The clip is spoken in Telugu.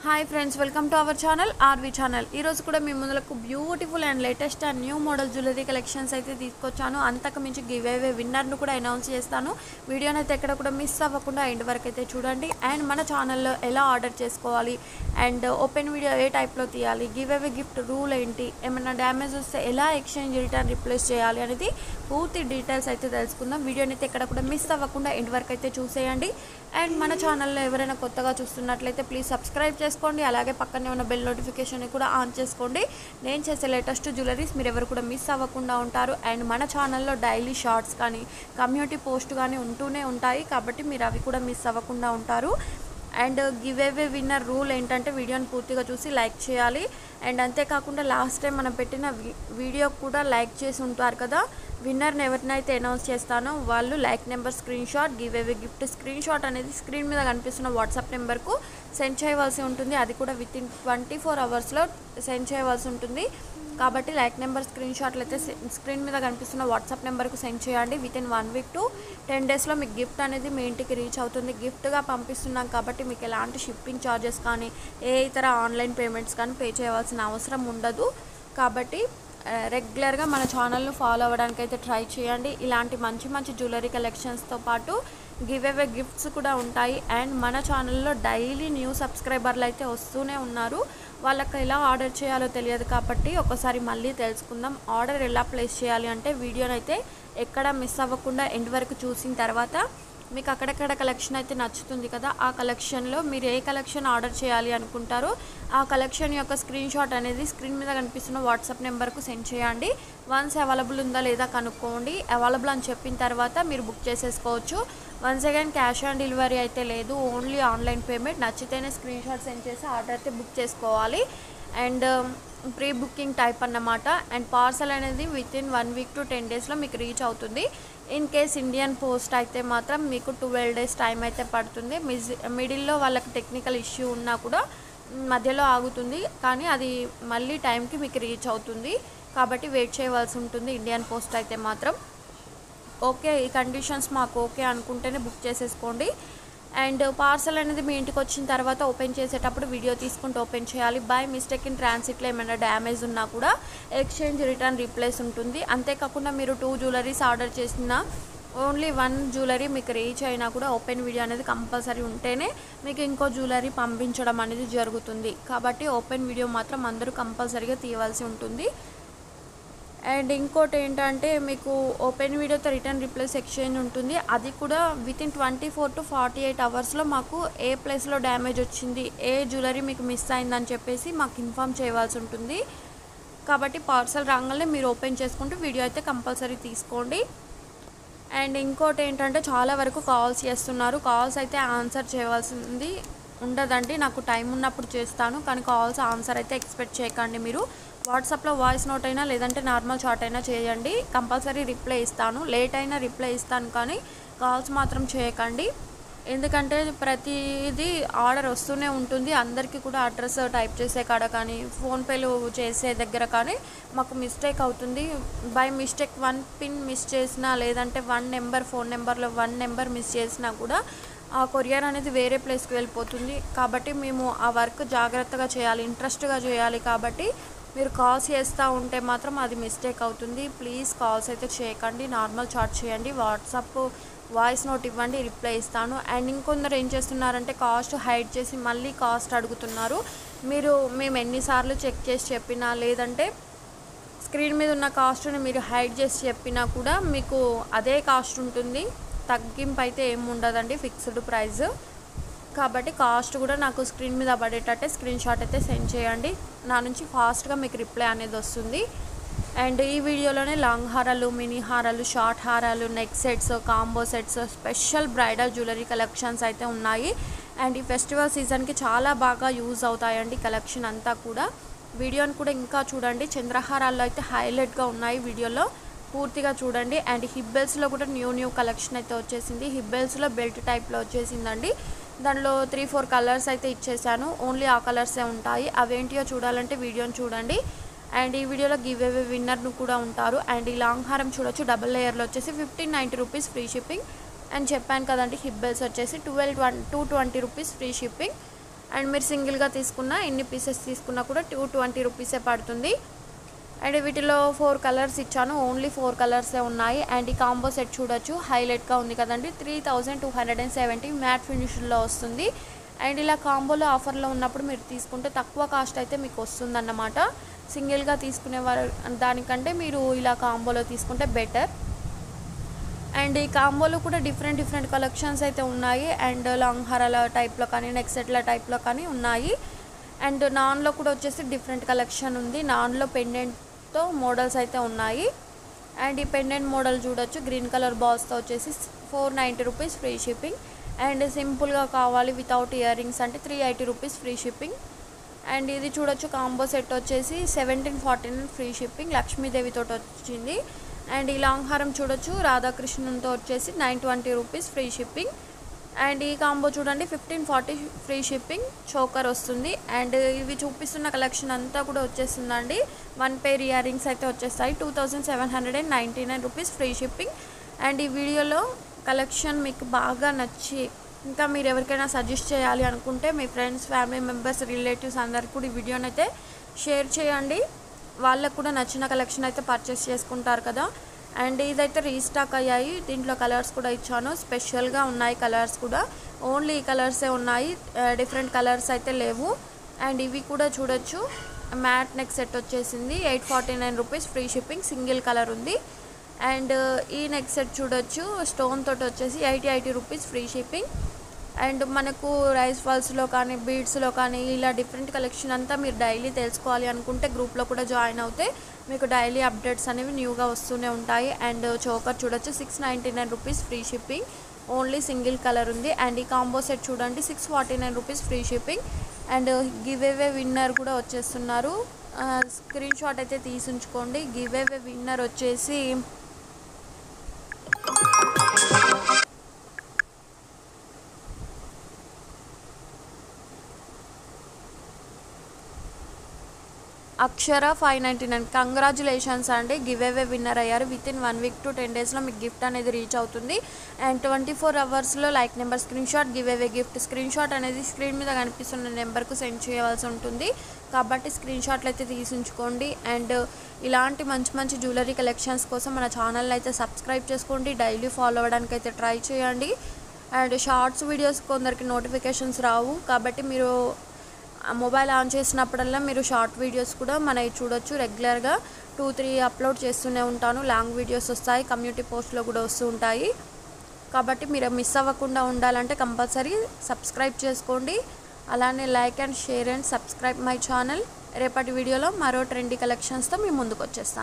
Hi friends, welcome to our channel RV channel. ఈరోజు కూడా మీ ముందులకు beautiful and latest and new model jewellery collections అయితే తీసుకొచ్చాను. అంతకు మించి గివ్ అవే విన్నర్ను కూడా అనౌన్స్ చేస్తాను. వీడియోని అయితే ఎక్కడ కూడా మిస్ అవ్వకుండా ఎండ్ వరకు అయితే చూడండి. అండ్ మన ఛానల్లో ఎలా ఆర్డర్ చేసుకోవాలి అండ్ ఓపెన్ వీడియో ఏ టైప్లో తీయాలి, గివ్ అవే గిఫ్ట్ రూల్ ఏంటి, ఏమైనా డ్యామేజ్ వస్తే ఎలా ఎక్స్చేంజ్ రిటర్న్ రిప్లేస్ చేయాలి అనేది పూర్తి డీటెయిల్స్ అయితే తెలుసుకుందాం. వీడియోని అయితే ఎక్కడ కూడా మిస్ అవ్వకుండా ఎండ్ వరకు అయితే చూసేయండి. అండ్ మన ఛానల్లో ఎవరైనా కొత్తగా చూస్తున్నట్లయితే ప్లీజ్ సబ్స్క్రైబ్ చేసుకోండి. అలాగే పక్కనే ఉన్న బెల్ నోటిఫికేషన్ కూడా ఆన్ చేసుకోండి. నేను చేసే లేటెస్ట్ జ్యువెలరీస్ మీరు ఎవరు కూడా మిస్ అవ్వకుండా ఉంటారు. అండ్ మన ఛానల్లో డైలీ షార్ట్స్ కానీ కమ్యూనిటీ పోస్ట్ కానీ ఉంటూనే ఉంటాయి, కాబట్టి మీరు అవి కూడా మిస్ అవ్వకుండా ఉంటారు. And give away winner rule ఏంటంటే వీడియోని పూర్తిగా చూసి లైక్ చేయాలి. అండ్ అంతేకాకుండా లాస్ట్ టైం మనం పెట్టిన వీడియో కూడా లైక్ చేసి ఉంటారు కదా, విన్నర్ని ఎవరినైతే అనౌన్స్ చేస్తానో వాళ్ళు like number screen shot, give away gift screen shot అనేది స్క్రీన్ మీద కనిపిస్తున్న వాట్సాప్ నెంబర్కు సెండ్ చేయవలసి ఉంటుంది. అది కూడా వితిన్ 24 అవర్స్లో సెండ్ చేయవలసి ఉంటుంది. కాబట్టి లైక్ నెంబర్ స్క్రీన్ షాట్లు అయితే స్క్రీన్ మీద కనిపిస్తున్న వాట్సాప్ నెంబర్కు సెండ్ చేయండి. వితిన్ 1 వీక్ టు 10 డేస్లో మీకు గిఫ్ట్ అనేది మీ ఇంటికి రీచ్ అవుతుంది. గిఫ్ట్గా పంపిస్తున్నాం కాబట్టి మీకు ఎలాంటి షిప్పింగ్ ఛార్జెస్ కానీ ఏ ఇతర ఆన్లైన్ పేమెంట్స్ కానీ పే చేయవలసిన అవసరం ఉండదు. కాబట్టి రెగ్యులర్గా మన ఛానల్ను ఫాలో అవ్వడానికి అయితే ట్రై చేయండి. ఇలాంటి మంచి మంచి జ్యువెలరీ కలెక్షన్స్తో పాటు గివ్ అవే గిఫ్ట్స్ కూడా ఉంటాయి. అండ్ మన ఛానల్లో డైలీ న్యూ సబ్స్క్రైబర్లు అయితే వస్తూనే ఉన్నారు. వాళ్ళకి ఎలా ఆర్డర్ చేయాలో తెలియదు కాబట్టి ఒకసారి మళ్ళీ తెలుసుకుందాం. ఆర్డర్ ఎలా ప్లేస్ చేయాలి అంటే వీడియోని అయితే ఎక్కడ మిస్ అవ్వకుండా ఎండ్ వరకు చూసిన తర్వాత మీకు అక్కడక్కడ కలెక్షన్ అయితే నచ్చుతుంది కదా, ఆ కలెక్షన్లో మీరు ఏ కలెక్షన్ ఆర్డర్ చేయాలి అనుకుంటారో ఆ కలెక్షన్ యొక్క స్క్రీన్ షాట్ అనేది స్క్రీన్ మీద కనిపిస్తున్న వాట్సాప్ నెంబర్కు సెండ్ చేయండి. వన్స్ అవైలబుల్ ఉందా లేదా కనుక్కోండి. అవైలబుల్ అని చెప్పిన తర్వాత మీరు బుక్ చేసేసుకోవచ్చు. Once again cash on delivery అయితే లేదు, ఓన్లీ ఆన్లైన్ పేమెంట్. నచ్చితేనే స్క్రీన్ షాట్ సెండ్ చేసి ఆర్డర్ అయితే బుక్ చేసుకోవాలి. అండ్ ప్రీ బుకింగ్ టైప్ అన్నమాట. అండ్ పార్సల్ అనేది వితిన్ 1 వీక్ టు 10 డేస్లో మీకు రీచ్ అవుతుంది. ఇన్ కేస్ ఇండియన్ పోస్ట్ అయితే మాత్రం మీకు 12 డేస్ టైం అయితే పడుతుంది. మిడిల్లో వాళ్ళకి టెక్నికల్ ఇష్యూ ఉన్నా కూడా మధ్యలో ఆగుతుంది, కానీ అది మళ్ళీ టైంకి మీకు రీచ్ అవుతుంది. కాబట్టి వెయిట్ చేయవలసి ఉంటుంది ఇండియన్ పోస్ట్ అయితే మాత్రం. ఓకే, ఈ కండిషన్స్ మాకు ఓకే అనుకుంటేనే బుక్ చేసేసుకోండి. అండ్ పార్సల్ అనేది మీ ఇంటికి వచ్చిన తర్వాత ఓపెన్ చేసేటప్పుడు వీడియో తీసుకుంటూ ఓపెన్ చేయాలి. బై మిస్టేక్ ఇన్ ట్రాన్సిట్లో ఏమైనా డ్యామేజ్ ఉన్నా కూడా ఎక్స్చేంజ్ రిటర్న్ రీప్లేస్ ఉంటుంది. అంతేకాకుండా మీరు 2 జ్యువెలరీస్ ఆర్డర్ చేసిన ఓన్లీ 1 జ్యువెలరీ మీకు రీచ్ అయినా కూడా ఓపెన్ వీడియో అనేది కంపల్సరీ ఉంటేనే మీకు ఇంకో జ్యువెలరీ పంపించడం అనేది జరుగుతుంది. కాబట్టి ఓపెన్ వీడియో మాత్రం అందరూ కంపల్సరీగా తీయవలసి ఉంటుంది. అండ్ ఇంకోటి ఏంటంటే మీకు ఓపెన్ వీడియోతో రిటర్న్ రిప్లేస్ ఎక్స్చేంజ్ ఉంటుంది. అది కూడా వితిన్ 24 to 48 అవర్స్లో మాకు ఏ ప్లేస్లో డ్యామేజ్ వచ్చింది, ఏ జ్యువెలరీ మీకు మిస్ అయిందని చెప్పేసి మాకు ఇన్ఫామ్ చేయవలసి ఉంటుంది. కాబట్టి పార్సల్ రాగానే మీరు ఓపెన్ చేసుకుంటూ వీడియో అయితే కంపల్సరీ తీసుకోండి. అండ్ ఇంకోటి ఏంటంటే చాలా వరకు కాల్స్ చేస్తున్నారు. కాల్స్ అయితే ఆన్సర్ చేయవలసింది ఉండదండి, నాకు టైం ఉన్నప్పుడు చేస్తాను, కానీ కాల్స్ ఆన్సర్ అయితే ఎక్స్పెక్ట్ చేయకండి. మీరు వాట్సాప్లో వాయిస్ నోట్ అయినా లేదంటే నార్మల్ చాట్ అయినా చేయండి, కంపల్సరీ రిప్లై ఇస్తాను. లేట్ అయినా రిప్లై ఇస్తాను, కానీ కాల్స్ మాత్రం చేయకండి. ఎందుకంటే ప్రతిదీ ఆర్డర్ వస్తూనే ఉంటుంది. అందరికీ కూడా అడ్రస్ టైప్ చేసే కాడ కానీ ఫోన్పేలు చేసే దగ్గర కానీ మాకు మిస్టేక్ అవుతుంది. బై మిస్టేక్ 1 పిన్ మిస్ చేసినా లేదంటే 1 నెంబర్ ఫోన్ నెంబర్లో 1 నెంబర్ మిస్ చేసినా కూడా ఆ కొరియర్ అనేది వేరే ప్లేస్కి వెళ్ళిపోతుంది. కాబట్టి మేము ఆ వర్క్ జాగ్రత్తగా చేయాలి, ఇంట్రెస్ట్గా చేయాలి. కాబట్టి మీరు కాల్స్ చేస్తూ ఉంటే మాత్రం అది మిస్టేక్ అవుతుంది. ప్లీజ్ కాల్స్ అయితే చేయకండి, నార్మల్ చాట్ చేయండి, వాట్సాప్ వాయిస్ నోట్ ఇవ్వండి, రిప్లై ఇస్తాను. అండ్ ఇంకొందరు ఏం చేస్తున్నారంటే కాస్ట్ హైడ్ చేసి మళ్ళీ కాస్ట్ అడుగుతున్నారు. మేము ఎన్నిసార్లు చెక్ చేసి చెప్పినా లేదంటే స్క్రీన్ మీద ఉన్న కాస్ట్ని మీరు హైడ్ చేసి చెప్పినా కూడా మీకు అదే కాస్ట్ ఉంటుంది. తగ్గింపు అయితే ఏమి ఉండదండి, ఫిక్స్డ్ ప్రైస్. కాబట్టి కాస్ట్ కూడా నాకు స్క్రీన్ మీద పడేటట్టే స్క్రీన్ షాట్ అయితే సెండ్ చేయండి. నా నుంచి ఫాస్ట్గా మీకు రిప్లై అనేది వస్తుంది. అండ్ ఈ వీడియోలోనే లాంగ్ హారాలు, మినీ హారాలు, షార్ట్ హారాలు, neck sets, combo sets, special bridal jewellery collections అయితే ఉన్నాయి. అండ్ ఈ ఫెస్టివల్ సీజన్కి చాలా బాగా యూజ్ అవుతాయండి కలెక్షన్ అంతా కూడా. వీడియోని కూడా ఇంకా చూడండి. చంద్రహారాల్లో అయితే హైలైట్గా ఉన్నాయి, వీడియోలో పూర్తిగా చూడండి. అండ్ హిబ్బెల్స్లో కూడా న్యూ కలెక్షన్ అయితే వచ్చేసింది. హిబ్బెల్స్లో బెల్ట్ టైప్లో వచ్చేసిందండి. దానిలో 3-4 కలర్స్ అయితే ఇచ్చేసాను, ఓన్లీ ఆ కలర్సే ఉంటాయి. అవేంటియో చూడాలంటే వీడియోని చూడండి. అండ్ ఈ వీడియోలో గివ్ అవే విన్నర్ను కూడా ఉంటారు. అండ్ ఈ లాంగ్ హారం చూడొచ్చు, డబుల్ లేయర్లో వచ్చేసి 1590 రూపీస్ ఫ్రీ షిప్పింగ్. అండ్ చెప్పాను కదండి హిబ్బెల్స్ వచ్చేసి 220 రూపీస్ ఫ్రీ షిప్పింగ్. అండ్ మీరు సింగిల్గా తీసుకున్న ఎన్ని పీసెస్ తీసుకున్నా కూడా 220 రూపీసే పడుతుంది. అండ్ వీటిలో 4 కలర్స్ ఇచ్చాను, ఓన్లీ 4 కలర్సే ఉన్నాయి. అండ్ ఈ కాంబో సెట్ చూడొచ్చు, హైలైట్గా ఉంది కదండి. 3270 మ్యాట్ ఫినిష్లో వస్తుంది. అండ్ ఇలా కాంబోలో ఆఫర్లో ఉన్నప్పుడు మీరు తీసుకుంటే తక్కువ కాస్ట్ అయితే మీకు వస్తుందన్నమాట. సింగిల్గా తీసుకునే దానికంటే మీరు ఇలా కాంబోలో తీసుకుంటే బెటర్. అండ్ ఈ కాంబోలో కూడా డిఫరెంట్ కలెక్షన్స్ అయితే ఉన్నాయి. అండ్ లాంగ్ హారాల టైప్లో కానీ నెక్ సెట్ల టైప్లో కానీ ఉన్నాయి. అండ్ నాన్లో కూడా వచ్చేసి డిఫరెంట్ కలెక్షన్ ఉంది. నాన్లో పెండెంట్తో మోడల్స్ అయితే ఉన్నాయి. అండ్ ఈ పెండెంట్ మోడల్ చూడొచ్చు, గ్రీన్ కలర్ బాల్స్తో వచ్చేసి 490 రూపీస్ ఫ్రీ షిప్పింగ్. అండ్ సింపుల్గా కావాలి వితౌట్ ఇయర్ రింగ్స్ అంటే 380 రూపీస్ ఫ్రీ షిప్పింగ్. అండ్ ఇది చూడొచ్చు, కాంబో సెట్ వచ్చేసి 1749 ఫ్రీ షిప్పింగ్, లక్ష్మీదేవితో వచ్చింది. అండ్ ఈ లాంగ్ హారం చూడొచ్చు, రాధాకృష్ణన్తో వచ్చేసి 920 రూపీస్ ఫ్రీ షిప్పింగ్. అండ్ ఈ కాంబో చూడండి 1540 ఫ్రీ షిప్పింగ్, చోకర్ వస్తుంది. అండ్ ఇవి చూపిస్తున్న కలెక్షన్ అంతా కూడా వచ్చేస్తుందండి. 1 పేర్ ఇయర్ రింగ్స్ అయితే వచ్చేస్తాయి, 2799 రూపీస్ ఫ్రీ షిప్పింగ్. అండ్ ఈ వీడియోలో కలెక్షన్ మీకు బాగా నచ్చి ఇంకా మీరు ఎవరికైనా సజెస్ట్ చేయాలి అనుకుంటే మీ ఫ్రెండ్స్, ఫ్యామిలీ మెంబర్స్, రిలేటివ్స్ అందరికీ కూడా ఈ వీడియోని అయితే షేర్ చేయండి. వాళ్ళకు కూడా నచ్చిన కలెక్షన్ అయితే పర్చేస్ చేసుకుంటారు కదా. అండ్ ఇదైతే రీస్టాక్ అయ్యాయి, దీంట్లో కలర్స్ కూడా ఇచ్చాను, స్పెషల్గా ఉన్నాయి కలర్స్ కూడా, ఓన్లీ ఈ కలర్సే ఉన్నాయి, డిఫరెంట్ కలర్స్ అయితే లేవు. అండ్ ఇవి కూడా చూడొచ్చు, మ్యాట్ నెక్ సెట్ వచ్చేసింది 849 rupees free shipping, single colour ఉంది. అండ్ ఈ నెక్ సెట్ చూడొచ్చు, స్టోన్ తోటి వచ్చేసి 80 రూపీస్ ఫ్రీ షిప్పింగ్. అండ్ మనకు రైస్ ఫాల్స్లో కానీ బీడ్స్లో కానీ ఇలా డిఫరెంట్ కలెక్షన్ అంతా మీరు డైలీ తెలుసుకోవాలి అనుకుంటే గ్రూప్లో కూడా జాయిన్ అవుతే మీకు డైలీ అప్డేట్స్ అనేవి న్యూగా వస్తూనే ఉంటాయి. అండ్ చోకర్ చూడొచ్చు 699 rupees free shipping, only single colour ఉంది. అండ్ ఈ కాంబో సెట్ చూడండి 649 rupees free shipping. And give away winner కూడా వచ్చేస్తున్నారు, స్క్రీన్ షాట్ అయితే తీసి ఉంచుకోండి. గివ్ అవే విన్నర్ వచ్చేసి అక్షర 599. కంగ్రాచులేషన్స్ అండి, గివ్ అవే విన్నర్ అయ్యారు. వితిన్ 1 వీక్ టు 10 డేస్లో మీకు గిఫ్ట్ అనేది రీచ్ అవుతుంది. అండ్ 24 అవర్స్లో like number screen shot give away gift screen shot అనేది స్క్రీన్ మీద కనిపిస్తున్న నెంబర్కు సెండ్ చేయవలసి ఉంటుంది. కాబట్టి స్క్రీన్ షాట్లు అయితే తీసించుకోండి. అండ్ ఇలాంటి మంచి జ్యువెలరీ కలెక్షన్స్ కోసం మన ఛానల్ అయితే సబ్స్క్రైబ్ చేసుకోండి, డైలీ ఫాలో అవ్వడానికి అయితే ట్రై చేయండి. అండ్ షార్ట్స్ వీడియోస్ కొందరికి నోటిఫికేషన్స్ రావు, కాబట్టి మీరు మొబైల్ ఆన్ చేసినప్పుడల్లా మీరు షార్ట్ వీడియోస్ కూడా మనవి చూడొచ్చు. రెగ్యులర్గా 2-3 అప్లోడ్ చేస్తూనే ఉంటాను, లాంగ్ వీడియోస్ వస్తాయి, కమ్యూనిటీ పోస్ట్లో కూడా వస్తూ ఉంటాయి. కాబట్టి మీరు మిస్ అవ్వకుండా ఉండాలంటే కంపల్సరీ సబ్స్క్రైబ్ చేసుకోండి. అలానే like and share and subscribe my channel. రేపటి వీడియోలో మరో ట్రెండీ కలెక్షన్స్తో మీ ముందుకు వచ్చేస్తాను.